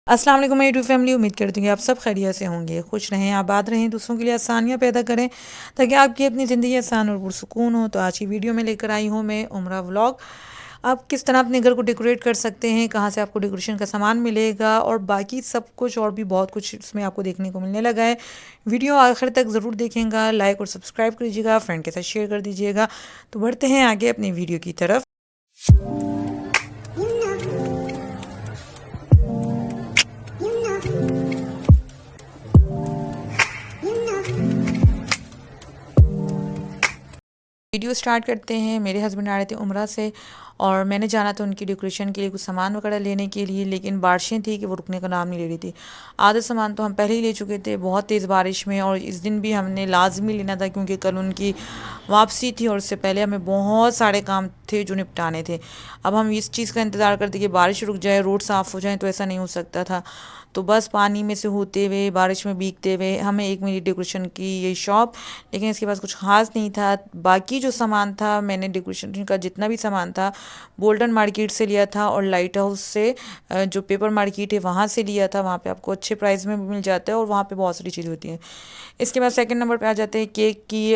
अस्सलाम वालेकुम मेरी फैमिली। उम्मीद करती हूँ कि आप सब खैरियत से होंगे, खुश रहें, आबाद रहें, दूसरों के लिए आसानियाँ पैदा करें ताकि आपकी अपनी ज़िंदगी आसान और पुरसुकून हो। तो आज की वीडियो में लेकर आई हूँ मैं उम्रा व्लॉग। आप किस तरह अपने घर को डेकोरेट कर सकते हैं, कहाँ से आपको डेकोरेशन का सामान मिलेगा और बाकी सब कुछ और भी बहुत कुछ इसमें आपको देखने को मिलने लगा है। वीडियो आखिर तक ज़रूर देखेंगे, लाइक और सब्सक्राइब कीजिएगा, फ्रेंड के साथ शेयर कर दीजिएगा। तो बढ़ते हैं आगे अपनी वीडियो की तरफ। वीडियो स्टार्ट करते हैं। मेरे हस्बैंड आ रहे थे उम्रा से और मैंने जाना था उनकी डेकोरेशन के लिए कुछ सामान वगैरह लेने के लिए, लेकिन बारिशें थी कि वो रुकने का नाम नहीं ले रही थी। आधा सामान तो हम पहले ही ले चुके थे बहुत तेज़ बारिश में, और इस दिन भी हमने लाजमी लेना था क्योंकि कल उनकी वापसी थी और उससे पहले हमें बहुत सारे काम थे जो निपटाने थे। अब हम इस चीज़ का इंतज़ार करते कि बारिश रुक जाए, रोड साफ़ हो जाए, तो ऐसा नहीं हो सकता था। तो बस पानी में से होते हुए, बारिश में भीगते हुए हमें एक मिली डेकोरेशन की ये शॉप, लेकिन इसके पास कुछ ख़ास नहीं था। बाकी जो सामान था, मैंने डेकोरेशन का जितना भी सामान था गोल्डन मार्केट से लिया था और लाइट हाउस से जो पेपर मार्केट है वहाँ से लिया था। वहाँ पे आपको अच्छे प्राइस में मिल जाता है और वहाँ पे बहुत सारी चीज़ें होती हैं। इसके बाद सेकंड नंबर पे आ जाते हैं केक की।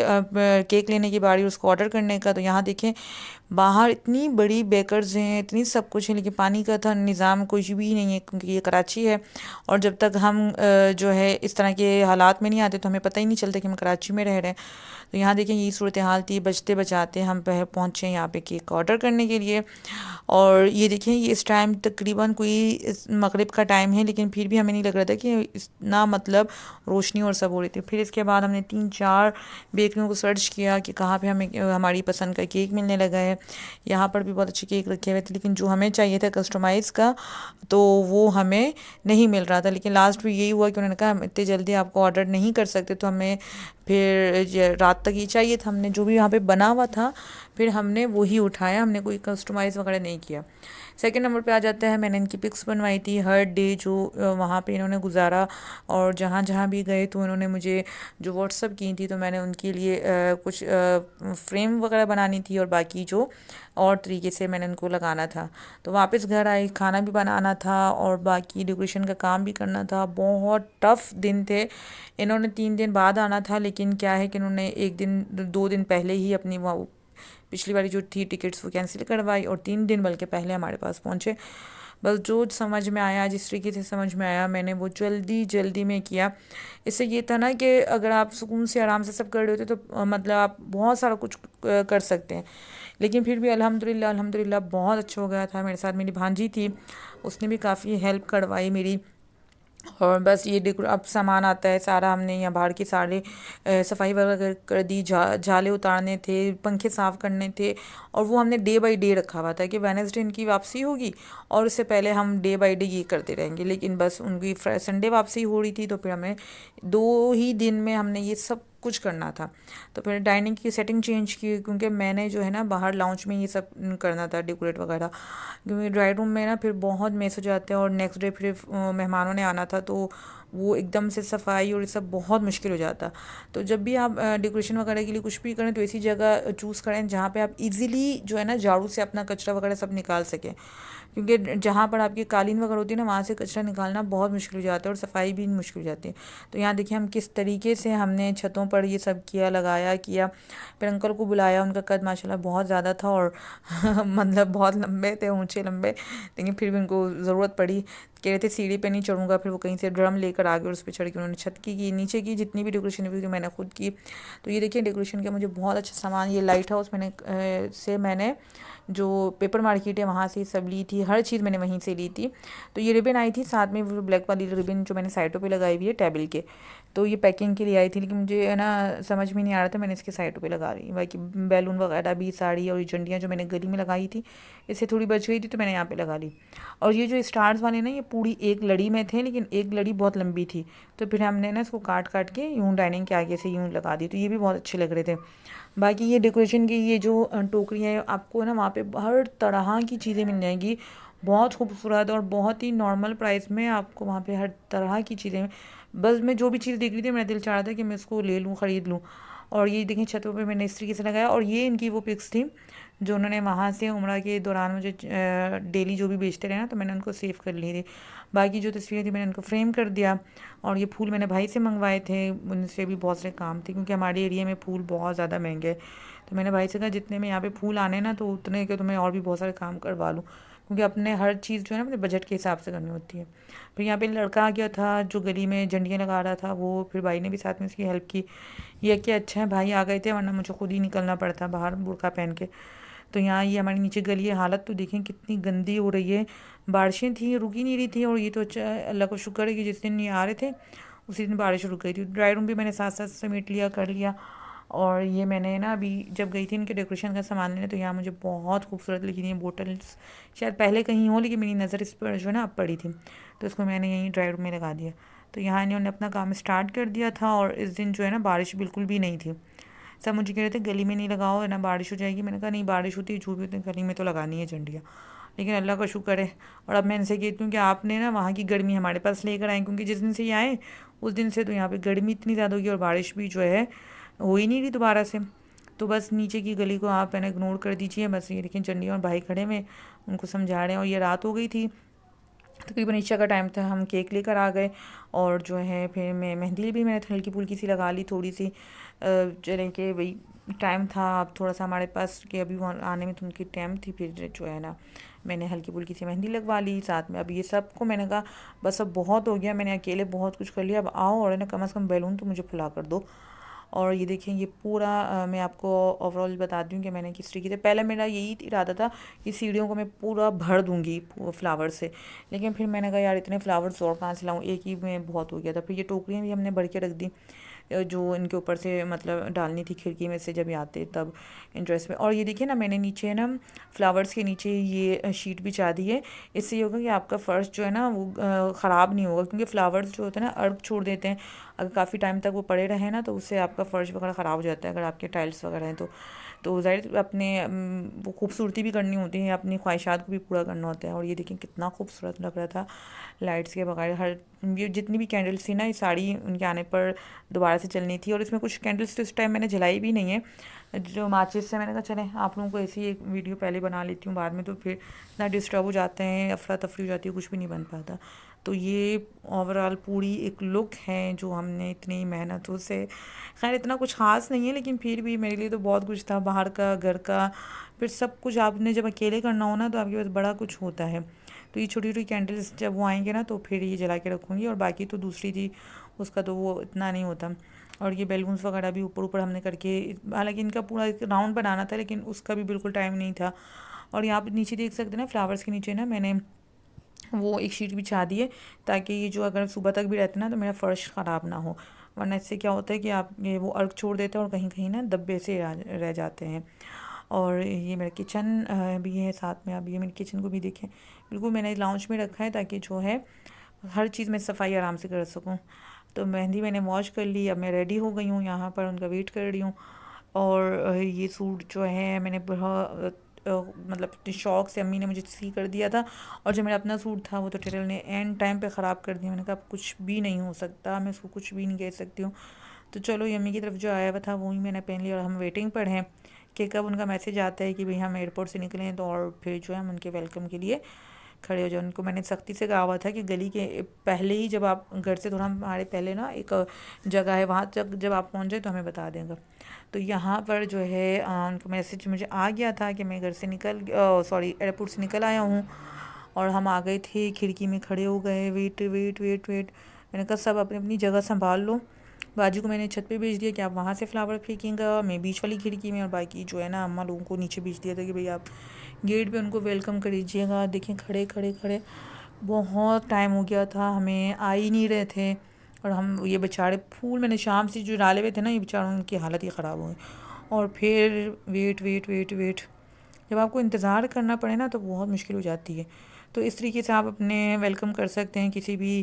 केक लेने की बारी, उसको ऑर्डर करने का। तो यहाँ देखें बाहर इतनी बड़ी बेकर्स हैं, इतनी सब कुछ है, लेकिन पानी का था निज़ाम कुछ भी नहीं है क्योंकि ये कराची है। और जब तक हम जो है इस तरह के हालात में नहीं आते तो हमें पता ही नहीं चलता कि हम कराची में रह रहे हैं। तो यहाँ देखें ये सूरत हाल थी। बचते बचाते हम पहुँचे यहाँ पे केक ऑर्डर करने के लिए। और ये देखें ये इस टाइम तकरीबन कोई मगरिब का टाइम है, लेकिन फिर भी हमें नहीं लग रहा था कि इतना मतलब रोशनी और सब हो रही थी। फिर इसके बाद हमने 3-4 बेकरियों को सर्च किया कि कहाँ पे हमें हमारी पसंद का केक मिलने लगा है। यहाँ पर भी बहुत अच्छे केक रखे हुए थे, लेकिन जो हमें चाहिए था कस्टमाइज़ का तो वो हमें नहीं मिल रहा था। लेकिन लास्ट में यही हुआ कि उन्होंने कहा हम इतनी जल्दी आपको ऑर्डर नहीं कर सकते, तो हमें फिर रात तक ये चाहिए था। हमने जो भी यहाँ पे बना हुआ था फिर हमने वही उठाया, हमने कोई कस्टमाइज़ वगैरह नहीं किया। सेकंड नंबर पे आ जाता है, मैंने इनकी पिक्स बनवाई थी हर डे जो वहाँ पे इन्होंने गुजारा, और जहाँ जहाँ भी गए तो इन्होंने मुझे जो व्हाट्सअप की थी, तो मैंने उनके लिए कुछ फ्रेम वगैरह बनानी थी और बाकी जो और तरीके से मैंने उनको लगाना था। तो वापस घर आई, खाना भी बनाना था और बाकी डेकोरेशन का काम भी करना था। बहुत टफ़ दिन थे। इन्होंने 3 दिन बाद आना था, लेकिन क्या है कि इन्होंने 1 दिन 2 दिन पहले ही अपनी वो पिछली वाली जो थी टिकट्स वो कैंसिल करवाई और 3 दिन बल्कि पहले हमारे पास पहुँचे। बस जो समझ में आया, जिस तरीके से समझ में आया, मैंने वो जल्दी जल्दी में किया। इससे ये था ना कि अगर आप सुकून से आराम से सब कर रहे होते तो मतलब आप बहुत सारा कुछ कर सकते हैं। लेकिन फिर भी अल्हम्दुलिल्लाह अल्हम्दुलिल्लाह बहुत अच्छा हो गया था। मेरे साथ मेरी भांजी थी, उसने भी काफ़ी हेल्प करवाई मेरी। और बस ये अब सामान आता है सारा। हमने यहाँ बाहर की सारे सफाई वगैरह कर दी, जाले उतारने थे, पंखे साफ़ करने थे, और वो हमने डे बाय डे रखा हुआ था कि वेडनेसडे इनकी वापसी होगी और उससे पहले हम डे बाय डे ये करते रहेंगे। लेकिन बस उनकी संडे वापसी हो रही थी, तो फिर हमें 2 ही दिन में हमने ये सब कुछ करना था। तो फिर डाइनिंग की सेटिंग चेंज की क्योंकि मैंने जो है ना बाहर लाउंज में ये सब करना था डेकोरेट वगैरह, क्योंकि ड्राई रूम में ना फिर बहुत मेस हो जाते हैं और नेक्स्ट डे फिर मेहमानों ने आना था तो वो एकदम से सफाई और ये सब बहुत मुश्किल हो जाता। तो जब भी आप डेकोरेशन वगैरह के लिए कुछ भी करें तो ऐसी जगह चूज़ करें जहाँ पे आप इजीली जो है ना झाड़ू से अपना कचरा वगैरह सब निकाल सकें, क्योंकि जहाँ पर आपकी कालीन वगैरह होती है ना वहाँ से कचरा निकालना बहुत मुश्किल हो जाता है और सफाई भी मुश्किल हो जाती है। तो यहाँ देखिए हम किस तरीके से हमने छतों पर ये सब किया, लगाया किया। फिर अंकल को बुलाया, उनका कद माशाल्लाह बहुत ज़्यादा था और मतलब बहुत लंबे थे, ऊंचे लंबे, लेकिन फिर भी उनको ज़रूरत पड़ी। कह रहे थे सीढ़ी पे नहीं चढ़ूँगा, फिर वो कहीं से ड्रम लेकर आ गए और उस पर चढ़ के उन्होंने छत की नीचे की जितनी भी डेकोरेशन हुई मैंने खुद की। तो ये देखिए डेकोरेशन का मुझे बहुत अच्छा सामान, ये लाइट हाउस मैंने जो पेपर मार्केट है वहाँ से सब ली थी, हर चीज़ मैंने वहीं से ली थी। तो ये रिबन आई थी साथ में, वो ब्लैक वाली रिबन जो मैंने साइडों पे लगाई हुई है टेबल के, तो ये पैकिंग के लिए आई थी, लेकिन मुझे है ना समझ में नहीं आ रहा था, मैंने इसके साइडों पे लगा दी। बाकी बैलून वगैरह भी, साड़ी और ये झंडियाँ जो मैंने गली में लगाई थी इससे थोड़ी बच गई थी तो मैंने यहाँ पे लगा ली। और ये जो स्टार्स वाले ना ये पूरी एक लड़ी में थे, लेकिन एक लड़ी बहुत लंबी थी, तो फिर हमने ना इसको काट काट के यूँ डाइनिंग के आगे से यूँ लगा दी, तो ये भी बहुत अच्छे लग रहे थे। बाकी ये डेकोरेशन की ये जो टोकरी है, आपको ना वहाँ पे हर तरह की चीज़ें मिल जाएंगी, बहुत खूबसूरत और बहुत ही नॉर्मल प्राइस में आपको वहाँ पे हर तरह की चीज़ें। बस मैं जो भी चीज़ देख रही थी मेरा दिल चाह रहा था कि मैं इसको ले लूँ, ख़रीद लूँ। और ये देखें छतों पे मैंने इस तरीके से लगाया। और ये इनकी वो पिक्स थी जो उन्होंने वहाँ से उम्रा के दौरान मुझे डेली जो भी बेचते रहे ना, तो मैंने उनको सेव कर ली थी। बाकी जो तस्वीरें थी मैंने उनको फ्रेम कर दिया। और ये फूल मैंने भाई से मंगवाए थे, उनसे भी बहुत सारे काम थे क्योंकि हमारे एरिया में फूल बहुत ज़्यादा महंगे हैं। तो मैंने भाई से कहा जितने में यहाँ पे फूल आने ना, तो उतने के तो मैं और भी बहुत सारे काम करवा लूँ, क्योंकि अपने हर चीज़ जो है ना अपने बजट के हिसाब से करनी होती है। फिर यहाँ पे लड़का आ गया था जो गली में झंडियाँ लगा रहा था, वो फिर भाई ने भी साथ में उसकी हेल्प की। ये कि अच्छा है भाई आ गए थे, वरना मुझे खुद ही निकलना पड़ता बाहर बुर्का पहन के। तो यहाँ ये हमारे नीचे गली है, हालत तो देखें कितनी गंदी हो रही है। बारिशें थी, रुक ही नहीं रही थी। और ये तो अच्छा अल्लाह का शुक्र है कि जिस दिन ये आ रहे थे उसी दिन बारिश रुक गई थी। ड्राई रूम भी मैंने साथ साथ समेट लिया, कर लिया। और ये मैंने ना अभी जब गई थी इनके डेकोरेशन का सामान लेने, तो यहाँ मुझे बहुत खूबसूरत लगी थी बोटल्स। शायद पहले कहीं हो, लेकिन मेरी नज़र इस पर जो है ना अब पड़ी थी, तो इसको मैंने यहीं ड्राई रूम में लगा दिया। तो यहाँ इन्होंने अपना काम स्टार्ट कर दिया था। और इस दिन जो है ना बारिश बिल्कुल भी नहीं थी। सब मुझे कह रहे थे गली में नहीं लगाओ, है ना बारिश हो जाएगी। मैंने कहा नहीं, बारिश होती है जो भी होती है गली में तो लगानी है झंडियाँ। लेकिन अल्लाह का शुक्र है। और अब मैं इनसे कहती हूँ कि आपने ना वहाँ की गर्मी हमारे पास लेकर आए, क्योंकि जिस दिन से ये आए उस दिन से तो यहाँ पे गर्मी इतनी ज़्यादा होगी और बारिश भी जो है हो ही नहीं रही दोबारा से। तो बस नीचे की गली को आप है ना इग्नोर कर दीजिए। बस ये देखिए झंडियाँ और भाई खड़े में उनको समझा रहे हैं। और ये रात हो गई थी, तकरीबन ईशा का टाइम था, हम केक लेकर आ गए। और जो है फिर मैं मेहंदी भी मैंने हल्की फुल्की सी लगा ली थोड़ी सी, चलें कि भाई टाइम था अब थोड़ा सा हमारे पास कि अभी वहाँ आने में तो उनकी टाइम थी। फिर जो है ना मैंने हल्की फुल्की सी मेहंदी लगवा ली साथ में। अब ये सबको मैंने कहा बस अब बहुत हो गया, मैंने अकेले बहुत कुछ कर लिया, अब आओ और है ना कम से कम बैलून तो मुझे फुला कर दो। और ये देखें ये पूरा मैं आपको ओवरऑल बताती हूँ कि मैंने किस तरीके से, पहले मेरा यही इरादा था कि सीढ़ियों को मैं पूरा भर दूँगी फ्लावर से। लेकिन फिर मैंने कहा यार इतने फ्लावर्स और कहाँ से लाऊँ, एक ही में बहुत हो गया था। फिर ये टोकरियाँ भी हमने भर के रख दी जो इनके ऊपर से मतलब डालनी थी खिड़की में से जब ये आते तब इंटरेस्ट में। और ये देखिए ना मैंने नीचे ना फ्लावर्स के नीचे ये शीट बिछा दी है। इससे ये होगा कि आपका फ़र्श जो है ना वो ख़राब नहीं होगा, क्योंकि फ्लावर्स जो होते हैं ना अर्क छोड़ देते हैं। अगर काफ़ी टाइम तक वो पड़े रहे ना तो उससे आपका फ़र्श वगैरह ख़राब हो जाता है, अगर आपके टाइल्स वगैरह हैं तो ज़ाहिर अपने वो खूबसूरती भी करनी होती है, अपनी ख्वाहिशात को भी पूरा करना होता है। और ये देखिए कितना खूबसूरत लग रहा था लाइट्स के बगैर। हर ये जितनी भी कैंडल्स थी ना ये साड़ी उनके आने पर दोबारा से चलनी थी। और इसमें कुछ कैंडल्स तो इस टाइम मैंने जलाई भी नहीं है, जो माचिस से मैंने कहा चलें आप लोगों को ऐसी एक वीडियो पहले बना लेती हूँ, बाद में तो फिर इतना डिस्टर्ब हो जाते हैं, अफरा तफरी हो जाती है, कुछ भी नहीं बन पाता। तो ये ओवरऑल पूरी एक लुक है जो हमने इतनी मेहनतों से, खैर इतना कुछ ख़ास नहीं है लेकिन फिर भी मेरे लिए तो बहुत कुछ था, बाहर का घर का, फिर सब कुछ आपने जब अकेले करना हो ना तो आपके पास बड़ा कुछ होता है। तो ये छोटी छोटी कैंडल्स जब वो आएंगे ना तो फिर ये जला के रखूँगी। और बाकी तो दूसरी थी उसका तो वो इतना नहीं होता। और ये बैलून्स वगैरह भी ऊपर ऊपर हमने करके, हालांकि इनका पूरा एक राउंड बनाना था लेकिन उसका भी बिल्कुल टाइम नहीं था। और यहाँ पे नीचे देख सकते हैं ना फ्लावर्स के नीचे ना मैंने वो एक शीट बिछा दी है, ताकि ये जो अगर सुबह तक भी रहते ना तो मेरा फ़र्श ख़राब ना हो। वरना इससे क्या होता है कि आप ये वो अर्क छोड़ देते हैं और कहीं कहीं ना धब्बे से रह जाते हैं। और ये मेरा किचन भी है साथ में। अब ये मेरे किचन को भी देखें, बिल्कुल मैंने लाउंज में रखा है ताकि जो है हर चीज़ में सफाई आराम से कर सकूँ। तो मेहंदी मैंने वॉश कर ली, अब मैं रेडी हो गई हूँ, यहाँ पर उनका वेट कर रही हूँ। और ये सूट जो है मैंने मतलब शौक से अम्मी ने मुझे सी कर दिया था। और जो मेरा अपना सूट था वो तो टेलर ने एंड टाइम पे ख़राब कर दिया। मैंने कहा अब कुछ भी नहीं हो सकता, मैं उसको कुछ भी नहीं कह सकती हूँ। तो चलो ये अम्मी की तरफ जो आया हुआ था वही मैंने पहन लिया। और हम वेटिंग पर हैं कि कब उनका मैसेज आता है कि भाई हम एयरपोर्ट से निकले हैं, तो और फिर जो है हम उनके वेलकम के लिए खड़े हो जाए। उनको मैंने सख्ती से कहा हुआ था कि गली के पहले ही, जब आप घर से थोड़ा हमारे पहले ना एक जगह है वहाँ तक जब आप पहुँच जाए तो हमें बता देगा। तो यहाँ पर जो है उनको मैसेज मुझे आ गया था कि मैं घर से सॉरी एयरपोर्ट से निकल आया हूँ। और हम आ गए थे, खिड़की में खड़े हो गए, वेट वेट वेट वेट। मैंने कहा सब अपनी अपनी जगह संभाल लो। बाजू को मैंने छत पे भेज दिया कि आप वहाँ से फ्लावर फेंकेंगे, मैं बीच वाली खिड़की में, और बाकी जो है ना अम्मा लोगों को नीचे भेज दिया था कि भाई आप गेट पे उनको वेलकम करीजिएगा। देखें खड़े खड़े खड़े बहुत टाइम हो गया था, हमें आ ही नहीं रहे थे। और हम ये बेचारे फूल मैंने शाम से जो डाले हुए थे ना, ये बेचारों उनकी हालत ही ख़राब हो गई। और फिर वेट वेट वेट वेट, जब आपको इंतज़ार करना पड़े ना तो बहुत मुश्किल हो जाती है। तो इस तरीके से आप अपने वेलकम कर सकते हैं किसी भी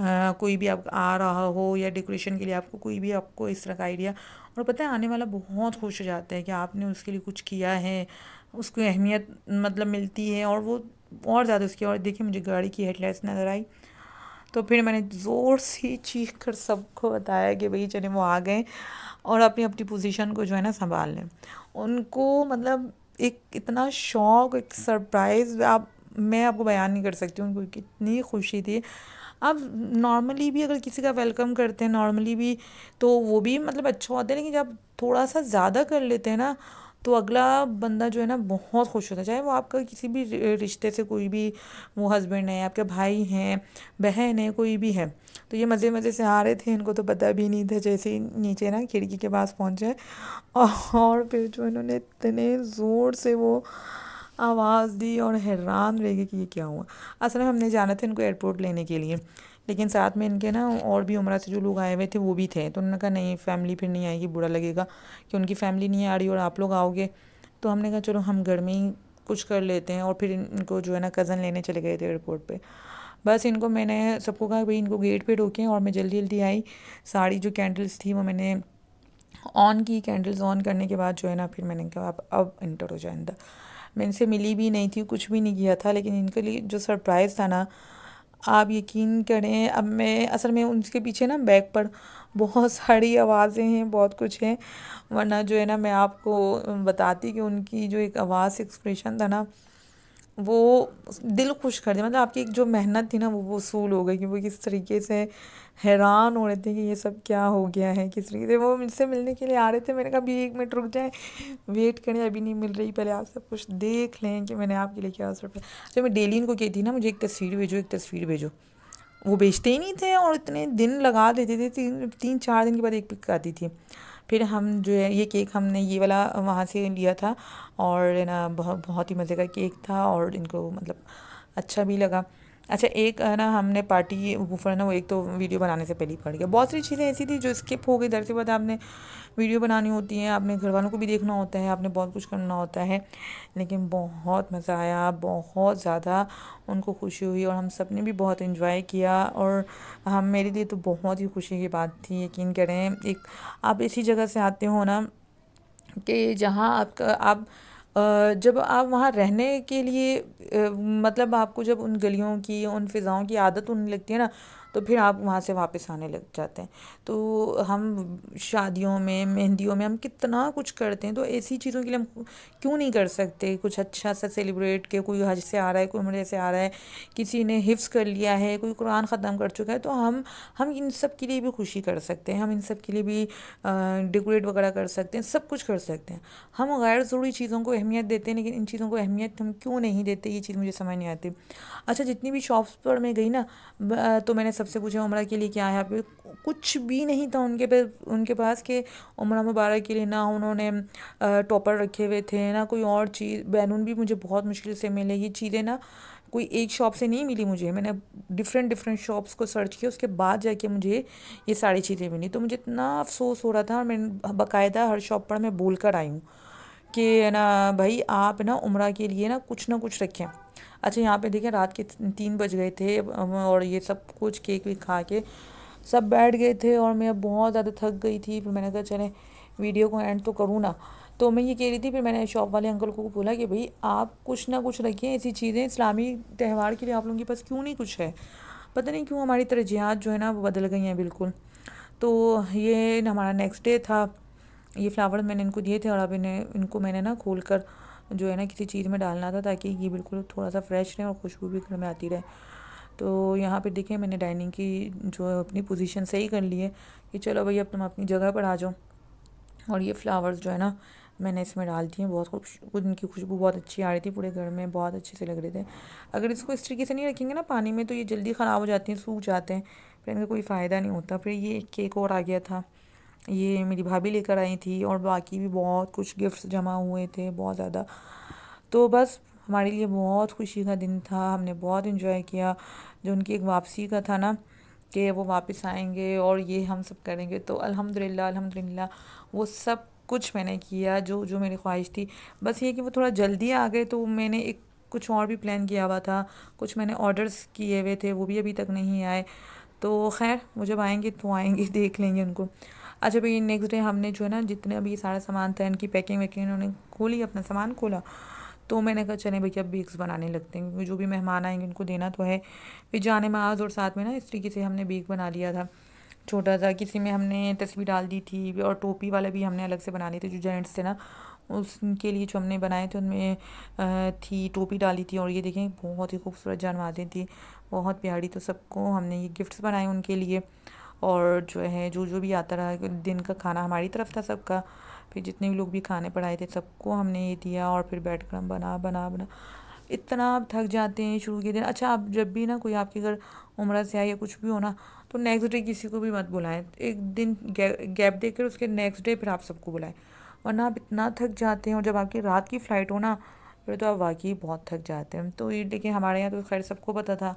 कोई भी आप आ रहा हो, या डेकोरेशन के लिए आपको कोई भी आपको इस तरह का आइडिया। और पता है आने वाला बहुत खुश हो जाता है कि आपने उसके लिए कुछ किया है, उसको अहमियत मतलब मिलती है और वो और ज़्यादा उसकी। और देखिए मुझे गाड़ी की हेडलाइट्स नज़र आई, तो फिर मैंने ज़ोर से चीख कर सबको बताया कि भाई चले वो आ गए और अपनी अपनी पोजीशन को जो है ना संभाल लें। उनको मतलब एक इतना शौक, एक सरप्राइज़, आप मैं आपको बयान नहीं कर सकती उनको कितनी खुशी थी। अब नॉर्मली भी अगर किसी का वेलकम करते हैं नॉर्मली भी, तो वो भी मतलब अच्छा होता है, लेकिन जब थोड़ा सा ज़्यादा कर लेते हैं ना, तो अगला बंदा जो है ना बहुत खुश होता है, चाहे वो आपका किसी भी रिश्ते से कोई भी, वो हस्बैंड है, आपके भाई हैं, बहन है, कोई भी है। तो ये मज़े मज़े से आ रहे थे, इनको तो पता भी नहीं था, जैसे ही नीचे ना खिड़की के पास पहुँचे और फिर जो इन्होंने इतने ज़ोर से वो आवाज़ दी और हैरान रह गए कि ये क्या हुआ। असल में हमने जाना था इनको एयरपोर्ट लेने के लिए, लेकिन साथ में इनके ना और भी उम्रा से जो लोग आए हुए थे वो भी थे, तो उन्होंने कहा नहीं फैमिली फिर नहीं आएगी, बुरा लगेगा कि उनकी फैमिली नहीं आ रही और आप लोग आओगे। तो हमने कहा चलो हम घर में ही कुछ कर लेते हैं, और फिर इनको जो है ना कज़न लेने चले गए थे एयरपोर्ट पे। बस इनको मैंने सबको कहा भाई इनको गेट पे रोकें, और मैं जल्दी जल्दी आई। सारी जो कैंडल्स थी वो मैंने ऑन की, कैंडल्स ऑन करने के बाद जो है ना फिर मैंने कहा आप अब इंटर हो जाए अंदर। मैं इनसे मिली भी नहीं थी, कुछ भी नहीं किया था, लेकिन इनके लिए जो सरप्राइज़ था ना, आप यकीन करें। अब मैं असल में उनके पीछे ना बैग पर बहुत सारी आवाज़ें हैं, बहुत कुछ है, वरना जो है ना मैं आपको बताती कि उनकी जो एक आवाज़ एक्सप्रेशन था ना, वो दिल खुश कर दिया। मतलब आपकी एक जो मेहनत थी ना वो वसूल हो गई, कि वो किस तरीके से हैरान हो रहे थे कि ये सब क्या हो गया है, किस तरीके से वो मुझसे मिलने के लिए आ रहे थे। मैंने कहा अभी 1 मिनट रुक जाए, वेट करें, अभी नहीं मिल रही, पहले आप सब कुछ देख लें कि मैंने आपके लिए क्या सरप्राइज। जब मैं डेली इनको कहती ना मुझे एक तस्वीर भेजो, एक तस्वीर भेजो, वो भेजते ही नहीं थे, और इतने दिन लगा देते थे, 3-4 दिन के बाद एक पिक आती थी। फिर हम जो है ये केक हमने ये वाला वहाँ से लिया था, और है ना बहुत बहुत ही मज़े का केक था, और इनको मतलब अच्छा भी लगा। अच्छा एक है ना हमने पार्टी वूफर है ना, वो एक तो वीडियो बनाने से पहले ही पड़ गया। बहुत सारी चीज़ें ऐसी थी जो स्किप हो गई, दर से बाद आपने वीडियो बनानी होती है, आपने घर वालों को भी देखना होता है, आपने बहुत कुछ करना होता है। लेकिन बहुत मज़ा आया, बहुत ज़्यादा उनको खुशी हुई, और हम सब ने भी बहुत इन्जॉय किया। और हम मेरे लिए तो बहुत ही खुशी की बात थी, यकीन करें। एक आप ऐसी जगह से आते हो ना कि जहाँ आपका आप जब आप वहाँ रहने के लिए मतलब आपको जब उन गलियों की, उन फ़िज़ाओं की आदत होने लगती है ना, तो फिर आप वहाँ से वापस आने लग जाते हैं। तो हम शादियों में, मेहंदियों में हम कितना कुछ करते हैं, तो ऐसी चीज़ों के लिए हम क्यों नहीं कर सकते कुछ अच्छा सा सेलिब्रेट के। कोई हज से आ रहा है, कोई उम्रे से आ रहा है, किसी ने हिफ्ज़ कर लिया है, कोई कुरान ख़त्म कर चुका है, तो हम इन सब के लिए भी खुशी कर सकते हैं, हम इन सब के लिए भी डेकोरेट वगैरह कर सकते हैं, सब कुछ कर सकते हैं। हम गैर ज़रूरी चीज़ों को अहमियत देते हैं, लेकिन इन चीज़ों को अहमियत हम क्यों नहीं देते, ये चीज़ मुझे समझ नहीं आती। अच्छा जितनी भी शॉप्स पर मैं गई ना, तो मैंने सबसे पूछा उम्रा के लिए क्या है आप, कुछ भी नहीं था उनके पास के उम्रा मुबारक के लिए। ना उन्होंने टॉपर रखे हुए थे, ना कोई और चीज़। बैलून भी मुझे बहुत मुश्किल से मिले, ये चीज़ें ना कोई एक शॉप से नहीं मिली मुझे, मैंने डिफरेंट डिफरेंट शॉप्स को सर्च किया, उसके बाद जाके मुझे ये सारी चीज़ें मिली। तो मुझे इतना अफसोस हो रहा था, और मैं बाकायदा हर शॉप पर मैं बोल कर आई हूँ कि है ना भाई आप ना उम्रा के लिए ना कुछ रखें। अच्छा यहाँ पे देखें रात के 3 बज गए थे, और ये सब कुछ केक वेक खा के सब बैठ गए थे, और मैं बहुत ज़्यादा थक गई थी। फिर मैंने कहा चले वीडियो को एंड तो करूँ ना। तो मैं ये कह रही थी, फिर मैंने शॉप वाले अंकल को बोला कि भाई आप कुछ ना कुछ रखिए, ऐसी चीज़ें इस्लामी त्यौहार के लिए आप लोगों के पास क्यों नहीं कुछ है। पता नहीं क्यों हमारी तरजीहात जो है ना वो बदल गई हैं बिल्कुल। तो ये हमारा नेक्स्ट डे था। ये फ्लावर मैंने इनको दिए थे, और अब इनको मैंने ना खोल कर जो है ना किसी चीज़ में डालना था, ताकि ये बिल्कुल थोड़ा सा फ्रेश रहे और खुशबू भी घर में आती रहे। तो यहाँ पे देखिए मैंने डाइनिंग की जो अपनी पोजीशन सही कर ली है कि चलो भाई अब तुम अपनी जगह पर आ जाओ। और ये फ्लावर्स जो है ना मैंने इसमें डाल दिए, बहुत इनकी खुशबू बहुत अच्छी आ रही थी, पूरे घर में बहुत अच्छे से लग रहे थे। अगर इसको इस तरीके से नहीं रखेंगे ना पानी में, तो ये जल्दी ख़राब हो जाती हैं, सूख जाते हैं, फिर इनका कोई फ़ायदा नहीं होता। फिर ये एक केक और आ गया था, ये मेरी भाभी लेकर आई थी, और बाकी भी बहुत कुछ गिफ्ट्स जमा हुए थे, बहुत ज़्यादा। तो बस हमारे लिए बहुत खुशी का दिन था, हमने बहुत इन्जॉय किया। जो उनकी एक वापसी का था ना कि वो वापस आएंगे और ये हम सब करेंगे, तो अल्हम्दुलिल्लाह अल्हम्दुलिल्लाह वो सब कुछ मैंने किया जो जो मेरी ख्वाहिश थी। बस ये कि वो थोड़ा जल्दी आ गए, तो मैंने एक कुछ और भी प्लान किया हुआ था, कुछ मैंने ऑर्डर्स किए हुए थे, वो भी अभी तक नहीं आए। तो खैर वो जब आएंगे तो आएंगे, देख लेंगे उनको। अच्छा भाई नेक्स्ट डे हमने जो है ना जितने अभी सारा सामान था इनकी पैकिंग वैकिंग, इन्होंने खोली, अपना सामान खोला, तो मैंने कहा चलें भैया बेक्स बनाने लगते हैं, क्योंकि जो भी मेहमान आएंगे उनको देना तो है। फिर जाने माज और साथ में ना इस तरीके से हमने बेक बना लिया था छोटा सा। किसी में हमने तस्वीर डाल दी थी, और टोपी वाला भी हमने अलग से बना लिए थे। जो जेंट्स थे ना, उसके लिए जो हमने बनाए थे उनमें थी टोपी डाली थी। और ये देखें बहुत ही खूबसूरत जानमाज़ें थी, बहुत प्यारी। तो सबको हमने ये गिफ्ट्स बनाए उनके लिए। और जो है जो जो भी आता रहा, दिन का खाना हमारी तरफ था सबका। फिर जितने भी लोग भी खाने पर आए थे सबको हमने ये दिया। और फिर बैठ कर हम बना बना बना इतना आप थक जाते हैं शुरू के दिन। अच्छा, आप जब भी ना कोई आपके घर उम्रा से आए या कुछ भी हो ना, तो नेक्स्ट डे किसी को भी मत बुलाएं। एक दिन गैप देकर उसके नेक्स्ट डे फिर आप सबको बुलाएं, वरना आप इतना थक जाते हैं। और जब आपकी रात की फ़्लाइट हो ना, फिर तो आप वाकई बहुत थक जाते हैं। तो ये लेकिन हमारे यहाँ तो खैर सबको पता था।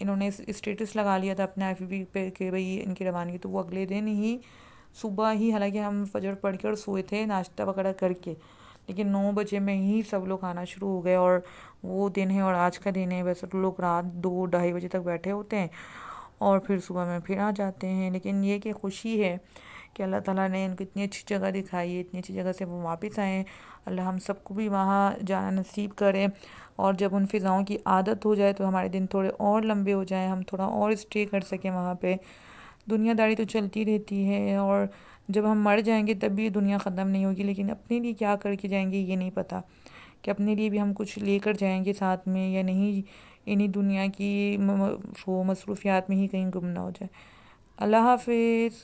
इन्होंने स्टेटस लगा लिया था अपने IFBB पे कि भाई इनकी रवानगी। तो वो अगले दिन ही सुबह ही, हालांकि हम फजर पढ़ के और सोए थे नाश्ता वगैरह करके, लेकिन 9 बजे में ही सब लोग आना शुरू हो गए। और वो दिन है और आज का दिन है। वैसे तो लोग रात 2-2:30 बजे तक बैठे होते हैं और फिर सुबह में फिर आ जाते हैं। लेकिन ये कि खुशी है कि अल्लाह ताला ने इनको इतनी अच्छी जगह दिखाई है, इतनी अच्छी जगह से वो वापस आए। अल्लाह हम सबको भी वहाँ जाना नसीब करें। और जब उन फ़िज़ाओं की आदत हो जाए तो हमारे दिन थोड़े और लंबे हो जाएं, हम थोड़ा और स्टे कर सकें वहाँ पे। दुनियादारी तो चलती रहती है, और जब हम मर जाएंगे तब भी ये दुनिया ख़त्म नहीं होगी। लेकिन अपने लिए क्या करके जाएंगे ये नहीं पता, कि अपने लिए भी हम कुछ लेकर जाएंगे साथ में या नहीं। इन्हीं दुनिया की वो मसरूफ़ियात में ही कहीं गुम ना हो जाए। अल्लाह हाफिज़।